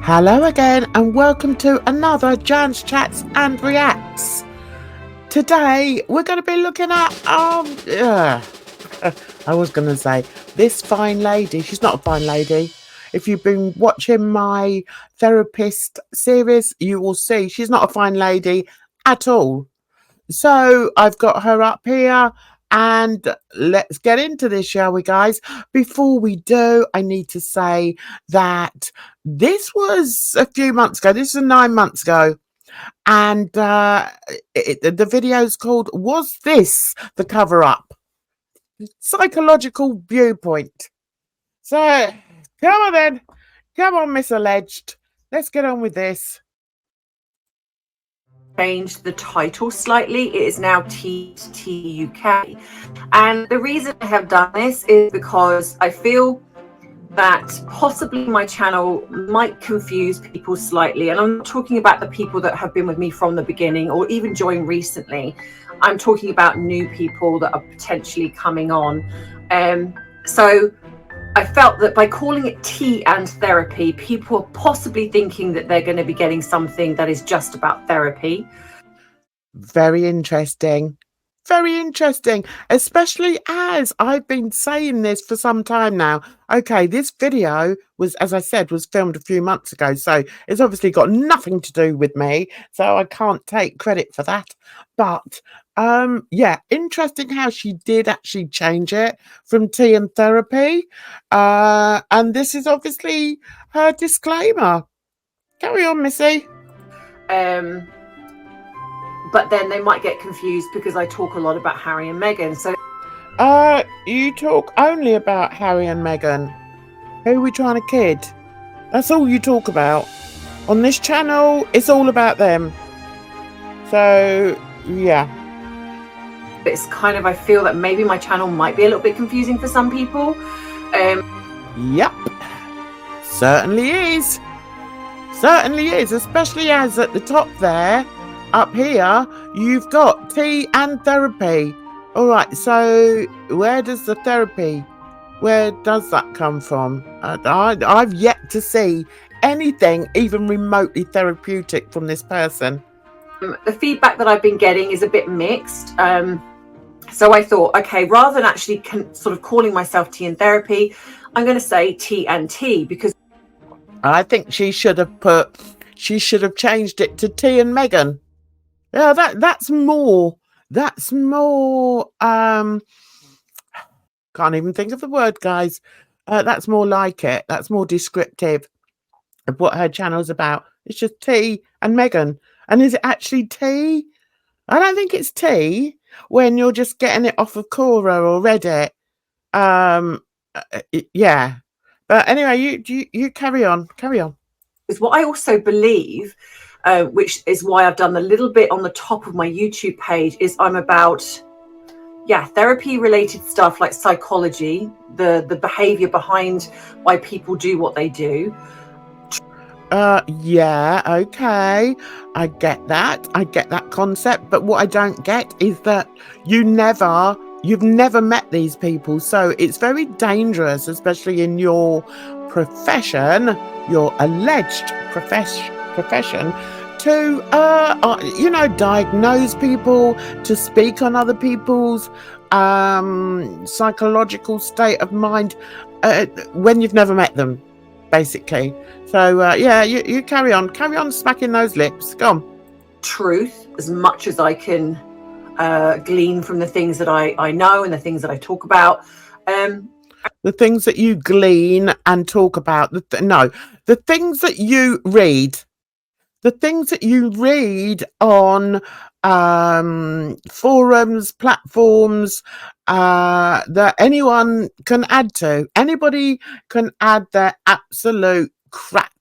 Hello again and welcome to another Jan's Chats and Reacts. Today we're going to be looking at, I was going to say, this fine lady. She's not a fine lady. If you've been watching my therapist series, you will see she's not a fine lady at all. So I've got her up here and let's get into this, shall we, guys? Before we do, I need to say that this was a few months ago. This is 9 months ago. And the video is called "Was This the Cover-Up?" Psychological viewpoint. So come on then. Come on, Miss Alleged. Let's get on with this. Changed the title slightly. It is now TT UK, and the reason I have done this is because I feel that possibly my channel might confuse people slightly, and I'm not talking about the people that have been with me from the beginning or even joined recently. I'm talking about new people that are potentially coming on. So I felt that by calling it tea and therapy, people are possibly thinking that they're going to be getting something that is just about therapy. Very interesting. Very interesting, especially as I've been saying this for some time now. Okay, this video was, as I said, was filmed a few months ago, so it's obviously got nothing to do with me, so I can't take credit for that. But yeah, interesting how she did actually change it from tea and therapy. And this is obviously her disclaimer. Carry on, Missy. But then they might get confused because I talk a lot about Harry and Meghan. So you talk only about Harry and Meghan. Who are we trying to kid? That's all you talk about. On this channel, it's all about them. So, yeah. It's kind of, I feel that maybe my channel might be a little bit confusing for some people. Yep. Certainly is. Certainly is, especially as at the top there, up here, you've got tea and therapy. All right, so where does the therapy, where does that come from? I've yet to see anything even remotely therapeutic from this person. The feedback that I've been getting is a bit mixed. So I thought, okay, rather than actually sort of calling myself tea and therapy, I'm going to say tea and tea, because I think she should have changed it to tea and Meghan. Yeah, that's more, can't even think of the word, guys. That's more like it. That's more descriptive of what her channel's about. It's just tea and Meghan. And is it actually tea? I don't think it's tea when you're just getting it off of Quora or Reddit. Yeah. But anyway, you carry on. is what I also believe, which is why I've done a little bit on the top of my YouTube page, is I'm about, therapy related stuff like psychology, the behavior behind why people do what they do. Yeah, okay. I get that concept, but what I don't get is that you've never met these people, so it's very dangerous, especially in your profession, your alleged profession, to diagnose people, to speak on other people's psychological state of mind when you've never met them, basically. So you carry on smacking those lips. Go on. Truth, as much as I can glean from the things that I know and the things that I talk about. The things that you glean and talk about. The things that you read. The things that you read on forums, platforms, that anyone can add to. Anybody can add their absolute crap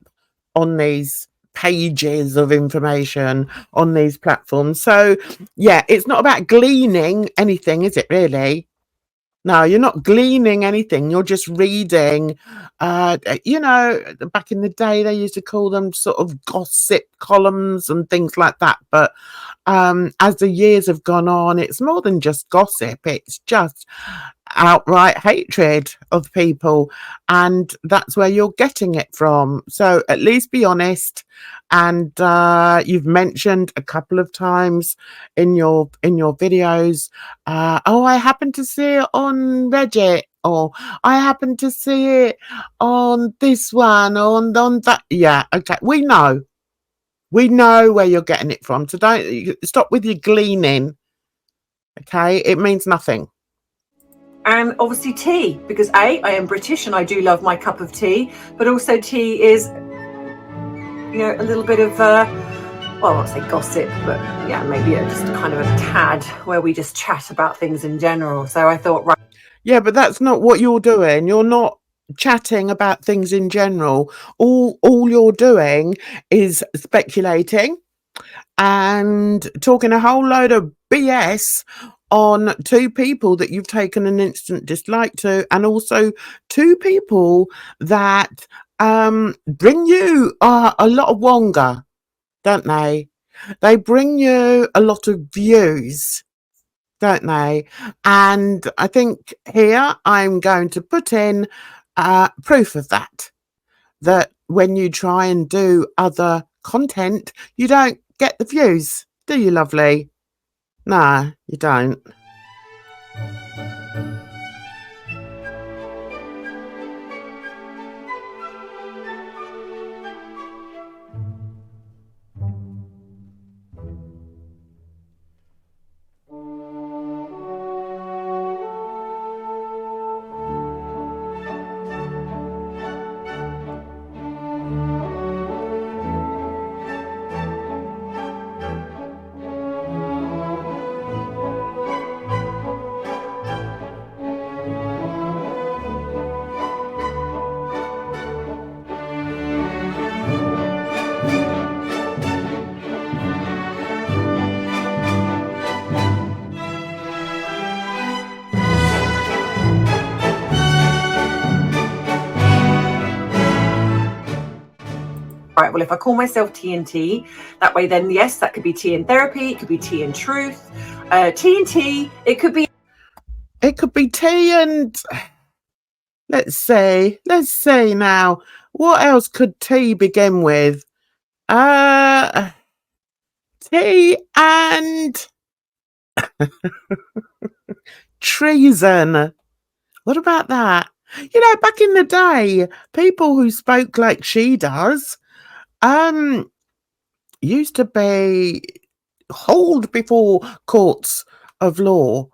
on these pages of information on these platforms. So yeah, it's not about gleaning anything, is it really? No, you're not gleaning anything. You're just reading. Back in the day, they used to call them sort of gossip columns and things like that. But as the years have gone on, it's more than just gossip. It's just outright hatred of people, and that's where you're getting it from. So at least be honest. And you've mentioned a couple of times in your videos, oh, I happened to see it on Reddit, or I happened to see it on this one, on that. Yeah, okay, we know where you're getting it from, so don't stop with your gleaning. Okay, it means nothing. And obviously tea, because I am British and I do love my cup of tea, but also tea is, you know, a little bit of, well, I won't say gossip, but yeah, maybe just kind of a tad where we just chat about things in general. So I thought, right. Yeah, but that's not what you're doing. You're not chatting about things in general. All you're doing is speculating and talking a whole load of BS on two people that you've taken an instant dislike to, and also two people that bring you a lot of wonga, don't they? They bring you a lot of views, don't they? And I think here I'm going to put in proof of that when you try and do other content, you don't get the views, do you, lovely? No, you don't. Right, well, if I call myself TNT, that way then, yes, that could be tea in therapy, it could be tea in truth, TNT, it could be tea and let's see now, what else could tea begin with? Tea and treason. What about that? You know, back in the day, people who spoke like she does used to be hauled before courts of law.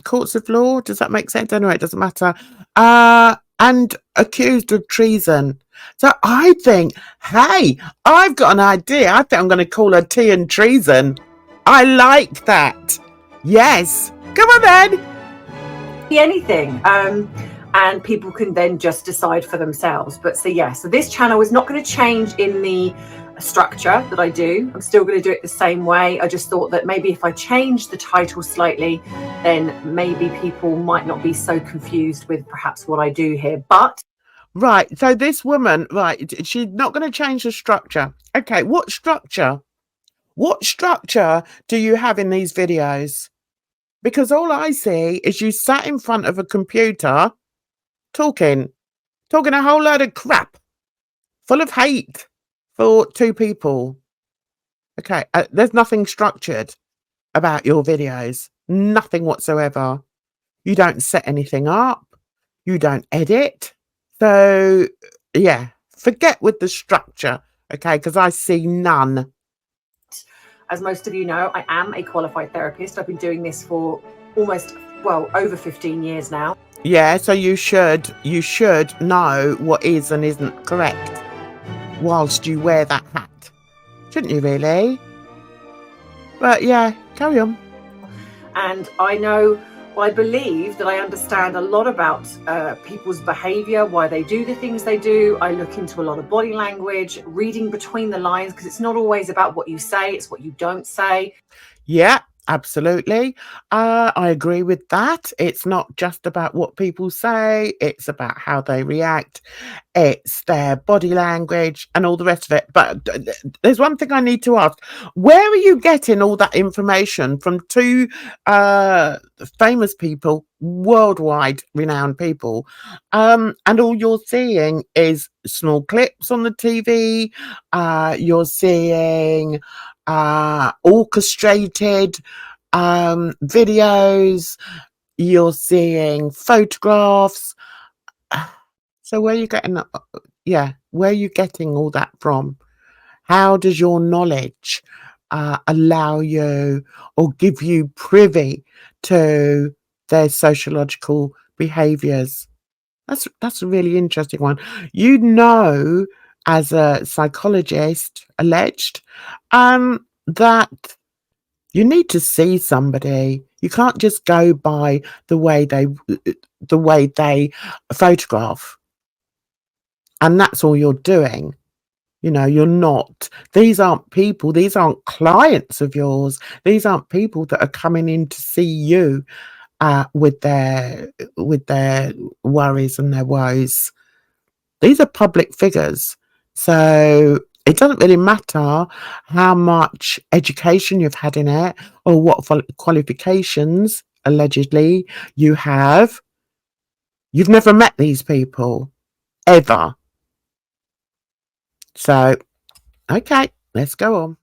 Courts of law, does that make sense? Anyway, it doesn't matter. And accused of treason. So I think, hey, I've got an idea. I think I'm going to call her tea and treason. I like that. Yes. Come on then. anything. And people can then just decide for themselves. But so yeah, so this channel is not going to change in the structure that I do. I'm still going to do it the same way. I just thought that maybe if I change the title slightly, then maybe people might not be so confused with perhaps what I do here. But right, so this woman, right, she's not going to change the structure. Okay, what structure? What structure do you have in these videos? Because all I see is you sat in front of a computer talking a whole load of crap full of hate for two people. Okay, there's nothing structured about your videos. Nothing whatsoever. You don't set anything up. You don't edit. So, yeah, forget with the structure, okay, because I see none. as most of you know, I am a qualified therapist. I've been doing this for almost, well, over 15 years now. Yeah, so you should know what is and isn't correct whilst you wear that hat. Shouldn't you really? But yeah, carry on. And I know, well, I believe that I understand a lot about people's behavior, why they do the things they do. I look into a lot of body language, reading between the lines, because it's not always about what you say, it's what you don't say. Yeah, absolutely. I agree with that. It's not just about what people say, it's about how they react, it's their body language and all the rest of it. But there's one thing I need to ask. Where are you getting all that information from? Two famous people, worldwide renowned people, and all you're seeing is small clips on the TV. You're seeing orchestrated videos, you're seeing photographs. So where are you getting that? Yeah, where are you getting all that from? How does your knowledge allow you or give you privy to their sociological behaviours? That's a really interesting one. You know, as a psychologist, alleged, that you need to see somebody. You can't just go by the way they photograph, and that's all you're doing. You know, you're not. These aren't people. These aren't clients of yours. These aren't people that are coming in to see you with their worries and their woes. These are public figures, so it doesn't really matter how much education you've had in it or what qualifications allegedly you have. You've never met these people ever. So, okay, let's go on.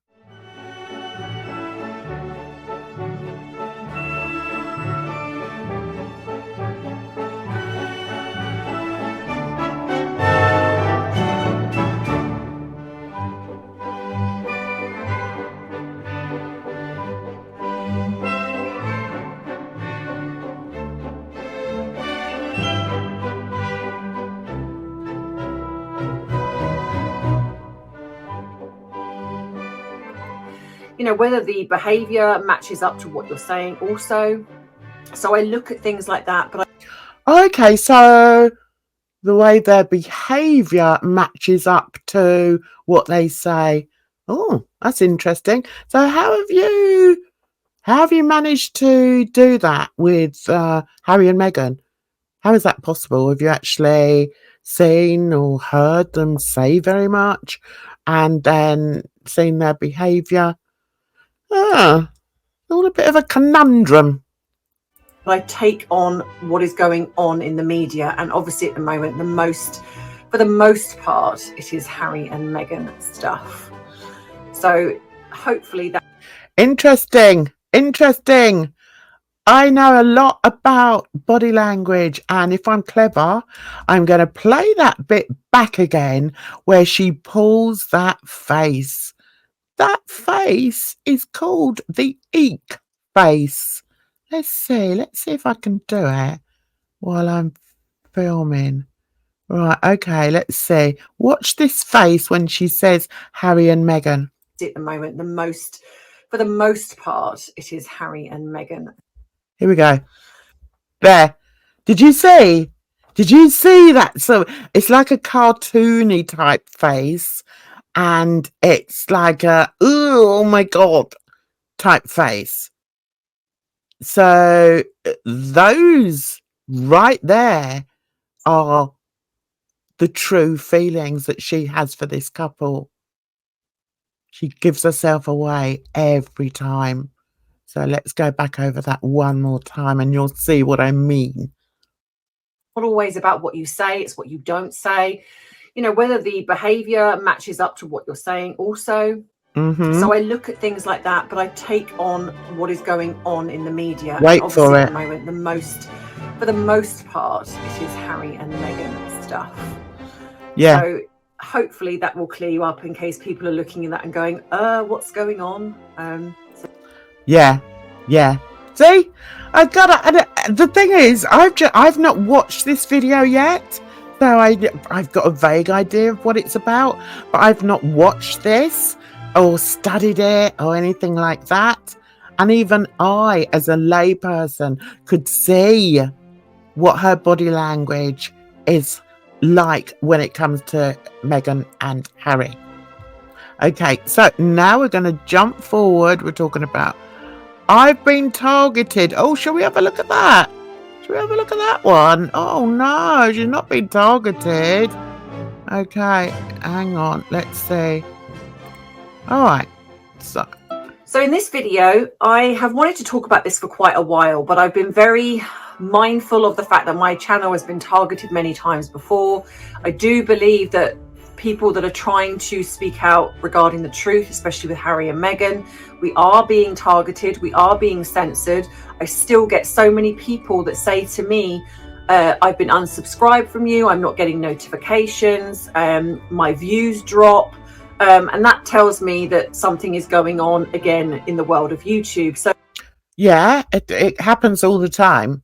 You know, whether the behavior matches up to what you're saying also. So I look at things like that, but Okay, so the way their behaviour matches up to what they say. Oh, that's interesting. So how have you managed to do that with Harry and Meghan? How is that possible? Have you actually seen or heard them say very much and then seen their behaviour? Ah, all a bit of a conundrum. I take on what is going on in the media, and obviously at the moment, for the most part, it is Harry and Meghan stuff. So hopefully that. Interesting. I know a lot about body language, and if I'm clever, I'm going to play that bit back again where she pulls that face. That face is called the eek face. Let's see if I can do it while I'm filming. Right, okay, let's see. Watch this face when she says Harry and Meghan. At the moment, for the most part, it is Harry and Meghan. Here we go. There. Did you see? Did you see that? So it's like a cartoony type face, and it's like a oh my god type face. So those right there are the true feelings that she has for this couple. She gives herself away every time. So let's go back over that one more time and you'll see what I mean. Not always about what you say, it's what you don't say. You know, whether the behavior matches up to what you're saying also. So I look at things like that, but I take on what is going on in the media. Wait and obviously for at it. the moment, for the most part, it is Harry and Meghan stuff. Yeah. So hopefully that will clear you up in case people are looking at that and going, what's going on? Yeah. See, the thing is, I've not watched this video yet, so I've got a vague idea of what it's about, but I've not watched this or studied it or anything like that. And even I, as a layperson, could see what her body language is like when it comes to Meghan and Harry. Okay, so now we're going to jump forward. We're talking about I've been targeted. Oh, shall we have a look at that? Shall we have a look at that one? Oh no, she's not been targeted. Okay, hang on. Let's see. All right. So in this video, I have wanted to talk about this for quite a while, but I've been very mindful of the fact that my channel has been targeted many times before. I do believe that people that are trying to speak out regarding the truth, especially with Harry and Meghan, we are being targeted, we are being censored. I still get so many people that say to me, I've been unsubscribed from you, I'm not getting notifications, my views drop. And that tells me that something is going on again in the world of YouTube. So yeah, it happens all the time.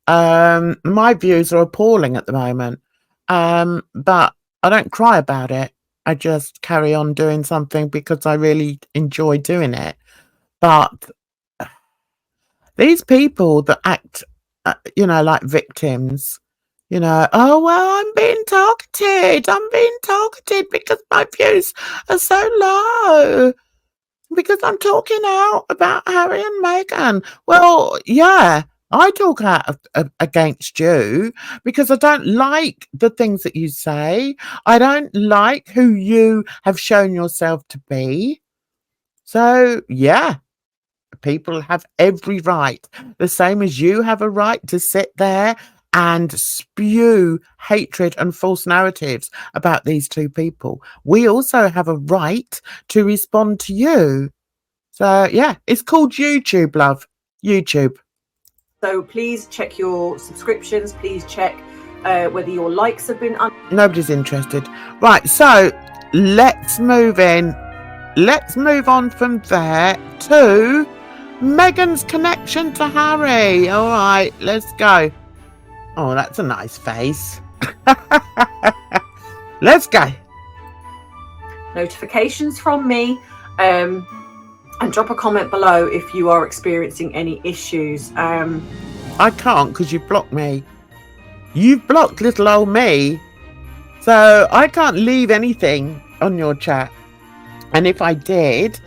My views are appalling at the moment, but I don't cry about it. I just carry on doing something because I really enjoy doing it. But these people that act, like victims, oh, well, I'm being targeted because my views are so low, because I'm talking out about Harry and Meghan. Well, yeah, I talk out against you because I don't like the things that you say. I don't like who you have shown yourself to be. So, yeah. People have every right, the same as you have a right to sit there and spew hatred and false narratives about these two people. We also have a right to respond to you. So, yeah, it's called YouTube, love. YouTube. So please check your subscriptions. Please check whether your likes have been... Nobody's interested. Right, so let's move in. Let's move on from there to Meghan's connection to Harry. All right, let's go. Oh, that's a nice face. Let's go. Notifications from me. And drop a comment below if you are experiencing any issues. I can't because you blocked me. You've blocked little old me. So I can't leave anything on your chat. And if I did,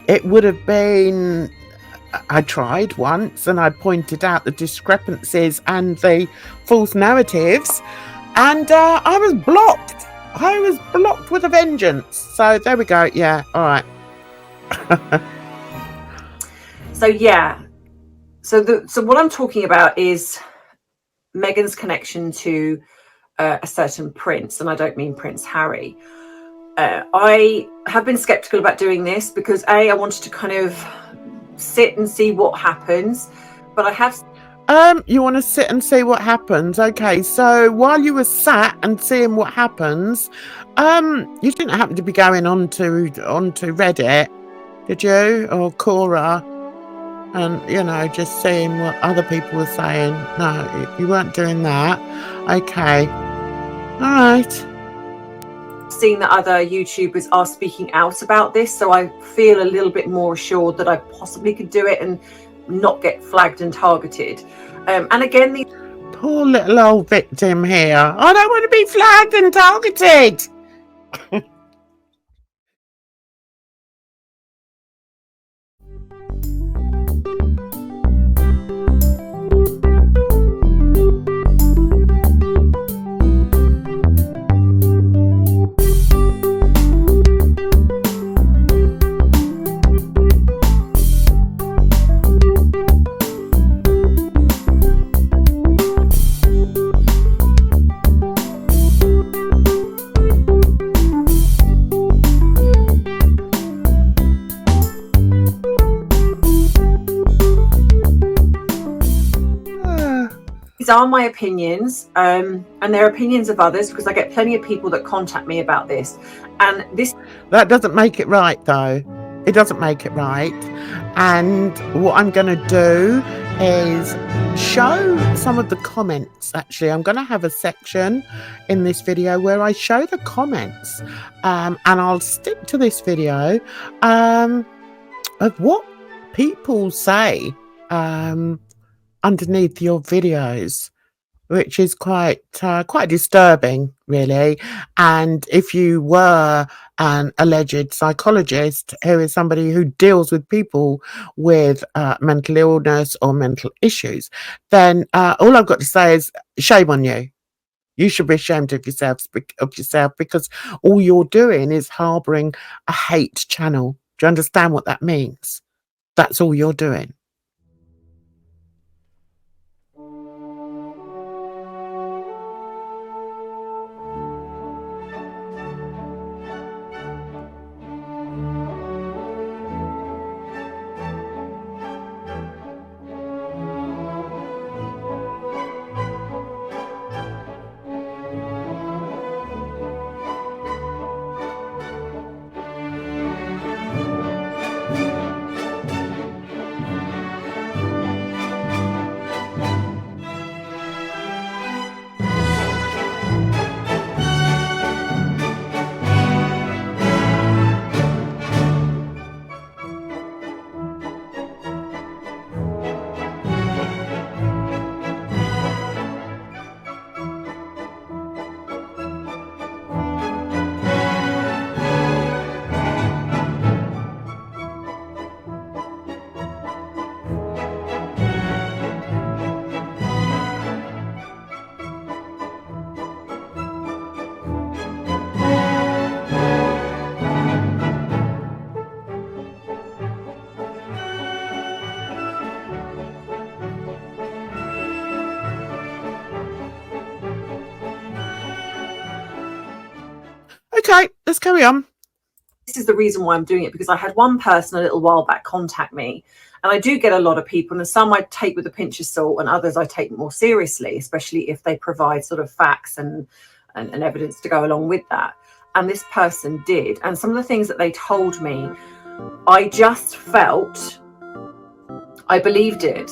it would have been, I tried once and I pointed out the discrepancies and the false narratives, and I was blocked. I was blocked with a vengeance. So there we go. Yeah. All right. So yeah. So what I'm talking about is Meghan's connection to a certain prince, and I don't mean Prince Harry. I have been skeptical about doing this because I wanted to kind of sit and see what happens, but I have... You want to sit and see what happens? Okay, so while you were sat and seeing what happens, you didn't happen to be going onto Reddit, did you? Or Quora, and just seeing what other people were saying? No, you weren't doing that. Okay, all right. Seeing that other YouTubers are speaking out about this, so I feel a little bit more assured that I possibly could do it and not get flagged and targeted. And again, the Poor little old victim here. I don't want to be flagged and targeted. these are my opinions, and they're opinions of others, because I get plenty of people that contact me about this, and that doesn't make it right, though. It doesn't make it right. And what I'm going to do is show some of the comments. Actually, I'm going to have a section in this video where I show the comments, and I'll stick to this video of what people say underneath your videos, which is quite disturbing, really. And if you were an alleged psychologist who is somebody who deals with people with mental illness or mental issues, then all I've got to say is shame on you. You should be ashamed of yourself because all you're doing is harboring a hate channel. Do you understand what that means? That's all you're doing. Okay, let's carry on. This is the reason why I'm doing it, because I had one person a little while back contact me, and I do get a lot of people, and some I take with a pinch of salt and others I take more seriously, especially if they provide sort of facts and evidence to go along with that. And this person did, and some of the things that they told me, I just felt I believed it.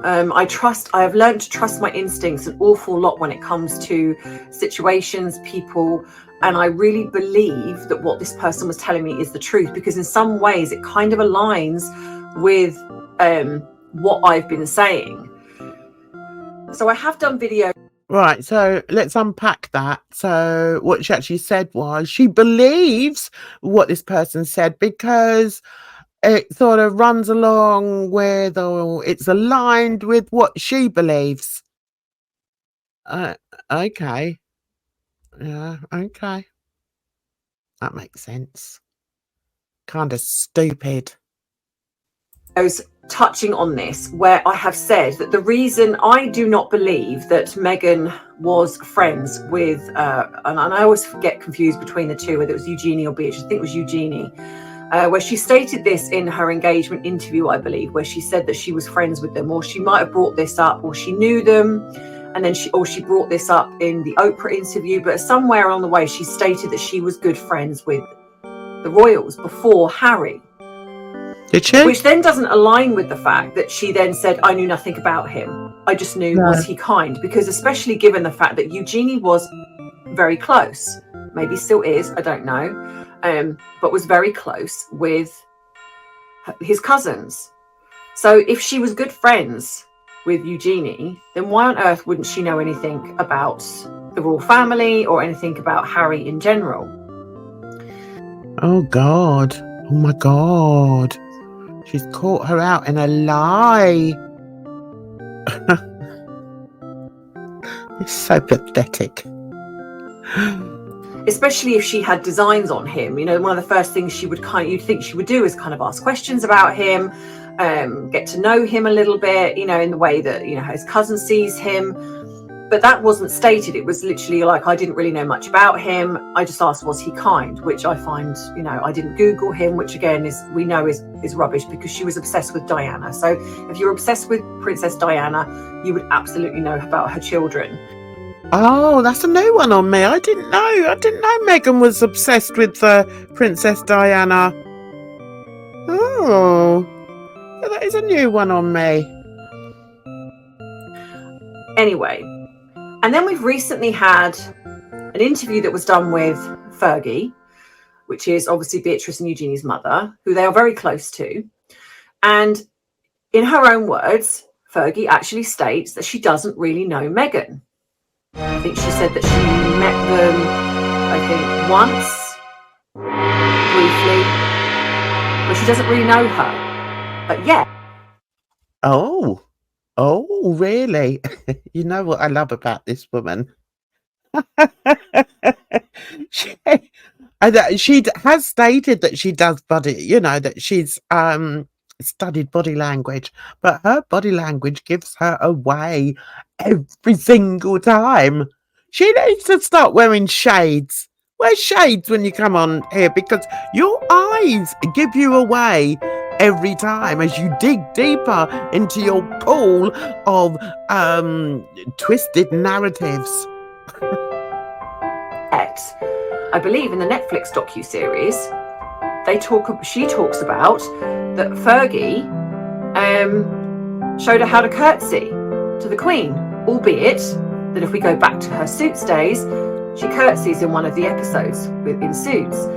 I have learned to trust my instincts an awful lot when it comes to situations, people, and I really believe that what this person was telling me is the truth, because in some ways it kind of aligns with what I've been saying. So I have done videos. Right, so let's unpack that. So what she actually said was she believes what this person said because it sort of runs along with, or it's aligned with what she believes. Okay. Yeah, okay. That makes sense. Kind of stupid. Touching on this, where I have said that the reason I do not believe that Meghan was friends with, and I always get confused between the two, whether it was Eugenie or Beatrice. I think it was Eugenie. Where she stated this in her engagement interview, I believe, where she said that she was friends with them, or she might have brought this up, or she knew them, and then she brought this up in the Oprah interview, but somewhere along the way she stated that she was good friends with the royals before Harry. Did she? Which then doesn't align with the fact that she then said, I knew nothing about him. I just knew, was he kind? Because especially given the fact that Eugenie was very close, maybe still is, I don't know, but was very close with his cousins. So if she was good friends with Eugenie, then why on earth wouldn't she know anything about the royal family or anything about Harry in general? Oh God. Oh my God. She's caught her out in a lie. It's so pathetic. Especially if she had designs on him. You know, one of the first things you'd think she would do is kind of ask questions about him, get to know him a little bit, you know, in the way that, you know, his cousin sees him. But that wasn't stated. It was literally like, I didn't really know much about him. I just asked, was he kind? Which I find, you know, I didn't Google him, which again we know is rubbish, because she was obsessed with Diana. So if you're obsessed with Princess Diana, you would absolutely know about her children. Oh, that's a new one on me. I didn't know Meghan was obsessed with Princess Diana. Oh, yeah, that is a new one on me. Anyway, and then we've recently had an interview that was done with Fergie, which is obviously Beatrice and Eugenie's mother, who they are very close to. And in her own words, Fergie actually states that she doesn't really know Meghan. I think she said that she met them, I think, once. briefly, but she doesn't really know her. But yeah. Oh, really? You know what I love about this woman? she, she has stated that she does body, that she's studied body language, but her body language gives her away every single time. She needs to start wearing shades. Wear shades when you come on here, because your eyes give you away every time as you dig deeper into your pool of twisted narratives. I believe in the Netflix docu-series, she talks about that Fergie showed her how to curtsy to the Queen, albeit that if we go back to her Suits days, she curtsies in one of the episodes in Suits.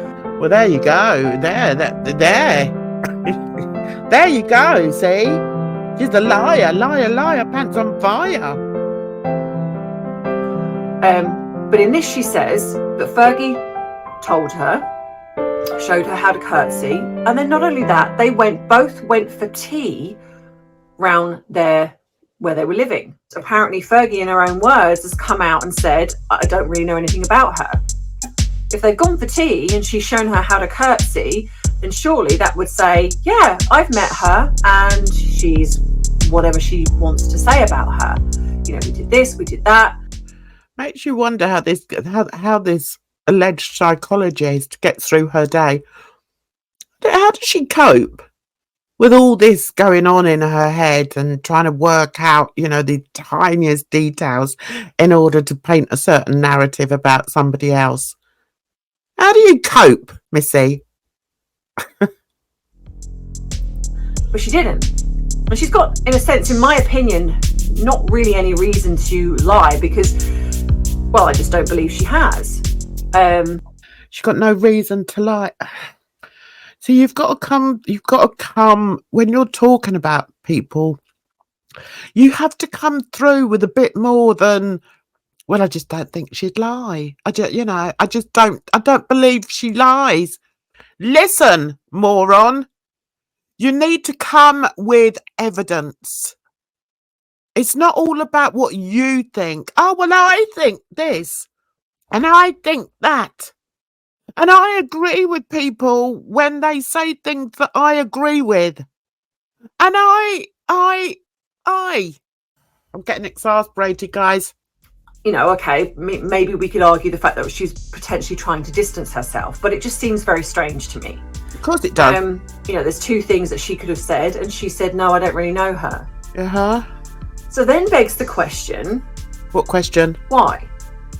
Well, there you go. There. There you go, see? She's a liar, pants on fire. But in this she says that Fergie told her, showed her how to curtsy, and then not only that, they both went for tea round there where they were living. Apparently Fergie, in her own words, has come out and said, I don't really know anything about her. If they've gone for tea and she's shown her how to curtsy, then surely that would say, yeah, I've met her and she's whatever she wants to say about her. We did this, we did that. Makes you wonder how this alleged psychologist gets through her day. How does she cope with all this going on in her head and trying to work out, the tiniest details in order to paint a certain narrative about somebody else? How do you cope, Missy? But she didn't. And she's got, in a sense, in my opinion, not really any reason to lie, because, well, I just don't believe she has. She's got no reason to lie. So you've got to come when you're talking about people, you have to come through with a bit more than, well, I just don't think she'd lie. I don't believe she lies. Listen, moron. You need to come with evidence. It's not all about what you think. Oh, well, I think this and I think that. And I agree with people when they say things that I agree with. And I'm getting exasperated, guys. Okay, maybe we could argue the fact that she's potentially trying to distance herself, but it just seems very strange to me. Of course it does. There's two things that she could have said, and she said, no, I don't really know her. Uh-huh. So then begs the question. What question? Why?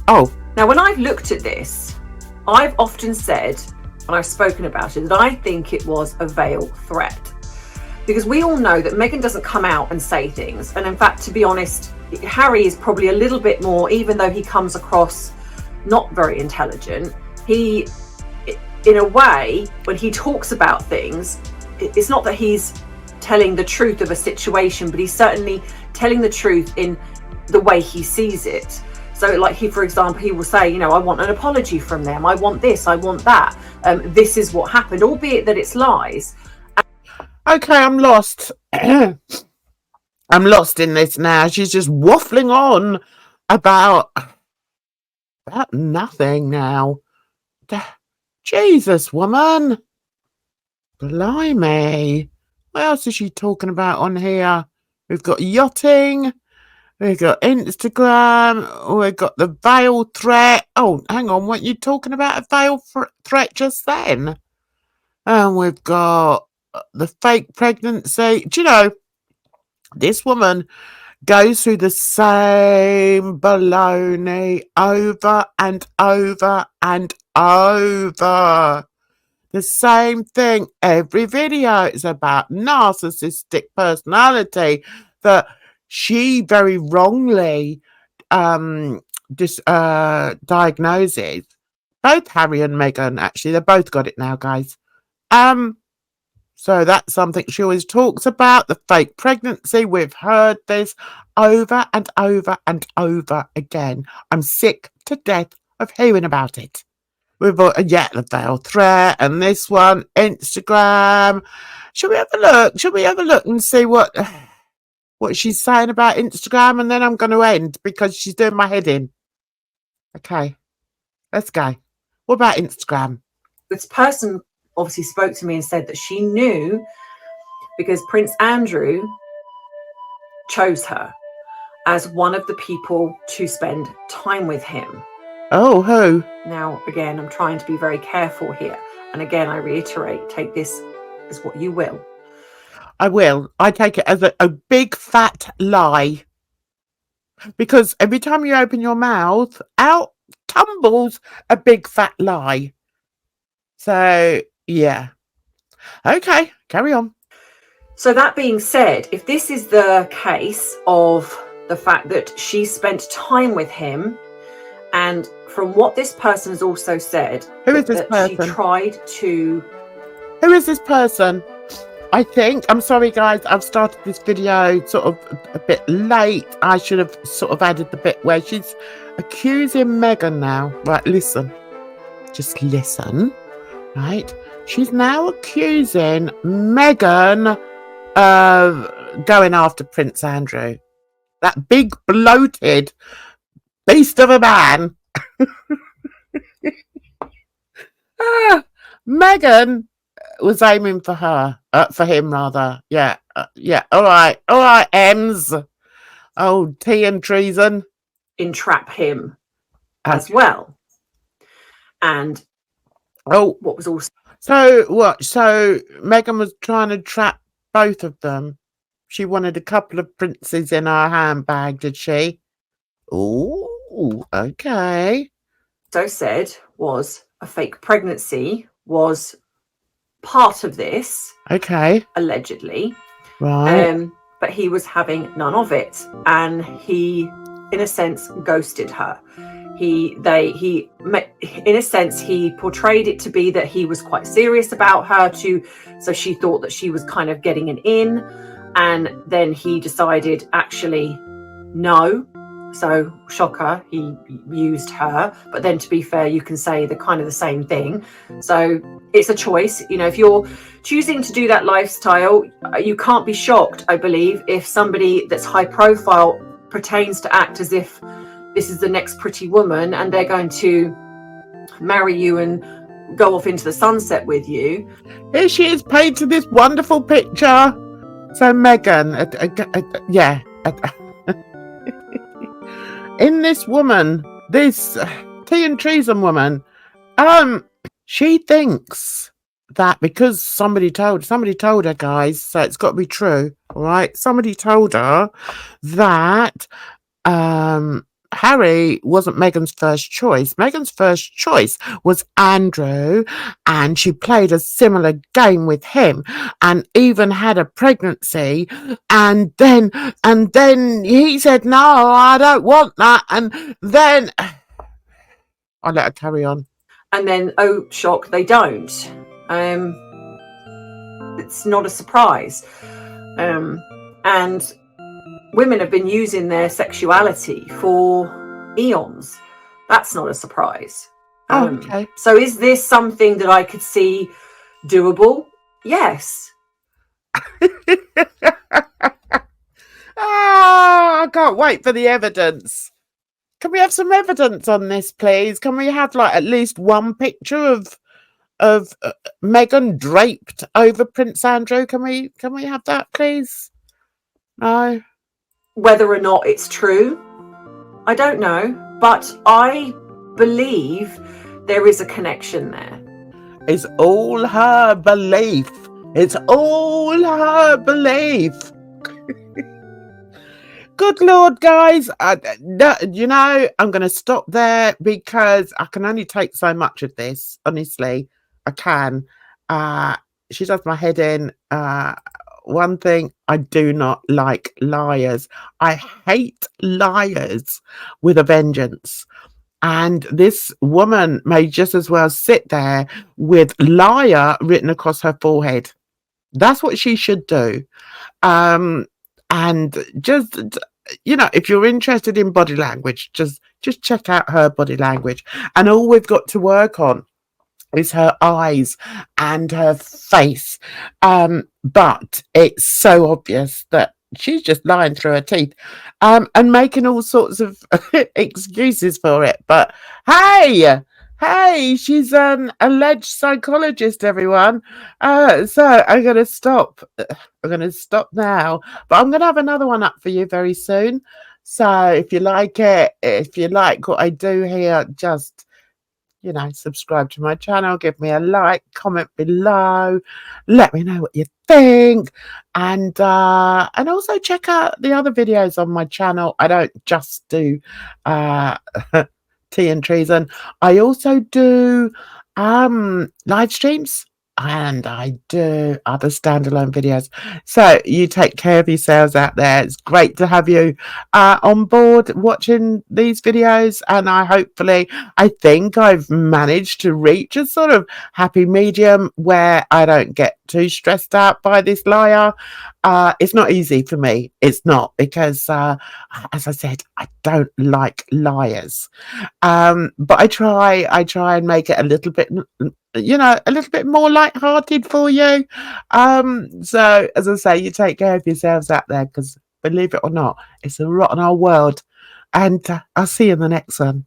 Oh. Now, when I've looked at this, I've often said, when I've spoken about it, that I think it was a veiled threat. Because we all know that Meghan doesn't come out and say things. And in fact, to be honest, Harry is probably a little bit more, even though he comes across not very intelligent, he, in a way, when he talks about things, it's not that he's telling the truth of a situation, but he's certainly telling the truth in the way he sees it. So like for example, he will say, I want an apology from them. I want this, I want that. This is what happened, albeit that it's lies. Okay, I'm lost. I'm lost in this now. She's just waffling on about nothing now. Jesus, woman. Blimey. What else is she talking about on here? We've got yachting. We've got Instagram. We've got the veil threat. Oh, hang on. Weren't you talking about a veil threat just then? And we've got the fake pregnancy. Do you know, this woman goes through the same baloney over and over and over. The same thing. Every video is about narcissistic personality that she very wrongly diagnoses. Both Harry and Meghan, actually, they both got it now, guys. So that's something she always talks about, the fake pregnancy. We've heard this over and over and over again. I'm sick to death of hearing about it. We've got, yeah, the veil threat, and this one, Instagram. Shall we have a look? Shall we have a look and see what she's saying about Instagram? And then I'm going to end because she's doing my head in. Okay, let's go. What about Instagram? This person obviously spoke to me and said that she knew because Prince Andrew chose her as one of the people to spend time with him. Oh, who? Now, again, I'm trying to be very careful here. And again, I reiterate, take this as what you will. I will. I take it as a big fat lie. Because every time you open your mouth, out tumbles a big fat lie. So, yeah. Okay, carry on. So that being said, if this is the case of the fact that she spent time with him, and from what this person has also said, Who is this person? She tried to... Who is this person? I think, I'm sorry guys, I've started this video sort of a bit late. I should have sort of added the bit where she's accusing Meghan now. Right, listen. Just listen. Right? She's now accusing Meghan of going after Prince Andrew. That big bloated beast of a man. Meghan was aiming for her, for him rather. Yeah, yeah. All right, Ems. Oh, tea and treason. Entrap him as well. And what was also... So what? So Meghan was trying to trap both of them. She wanted a couple of princes in her handbag, did she? Oh, okay. So said was a fake pregnancy was part of this. Okay. Allegedly. Right. But he was having none of it. And he, in a sense, ghosted her. In a sense, he portrayed it to be that he was quite serious about her so she thought that she was kind of getting an in. And then he decided, actually, no. So, shocker, he used her. But then, to be fair, you can say the same thing. So, it's a choice. You know, if you're choosing to do that lifestyle, you can't be shocked, I believe, if somebody that's high profile pretends to act as if this is the next pretty woman and they're going to marry you and go off into the sunset with you. Here she is painting this wonderful picture. So, Meghan, yeah. In this woman, this tea and treason woman, she thinks that because somebody told her, guys, so it's got to be true, all right? Somebody told her that Harry wasn't Meghan's first choice. Meghan's first choice was Andrew, and she played a similar game with him and even had a pregnancy, and then he said, no, I don't want that, and then I'll let her carry on. And then, oh, shock, they don't. It's not a surprise. And women have been using their sexuality for eons. That's not a surprise. Okay. So is this something that I could see doable? Yes. I can't wait for the evidence. Can we have some evidence on this, please? Can we have at least one picture of Meghan draped over Prince Andrew? Can we have that, please? No. Whether or not it's true, I don't know, but I believe there is a connection there. It's all her belief. It's all her belief. Good Lord, guys. You know, I'm going to stop there because I can only take so much of this. Honestly, I can. She does my head in. One thing, I do not like liars. I hate liars with a vengeance. And this woman may just as well sit there with liar written across her forehead. That's what she should do. And just, you know, if you're interested in body language, just check out her body language. And all we've got to work on is her eyes and her face. But it's so obvious that she's just lying through her teeth, and making all sorts of excuses for it. But hey, hey, she's an alleged psychologist, everyone. So I'm going to stop. I'm going to stop now, but I'm going to have another one up for you very soon. So if you like it, if you like what I do here, just subscribe to my channel, give me a like, comment below, let me know what you think, and also check out the other videos on my channel. I don't just do uh tea and treason. I also do live streams, and I do other standalone videos. So you take care of yourselves out there. It's great to have you on board watching these videos, and I think I've managed to reach a sort of happy medium where I don't get too stressed out by this liar. It's not easy for me. It's not, because as I said, I don't like liars. But I try and make it a little bit, a little bit more light-hearted for you. So as I say, you take care of yourselves out there, because believe it or not, it's a rotten old world. And I'll see you in the next one.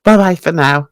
Bye bye for now.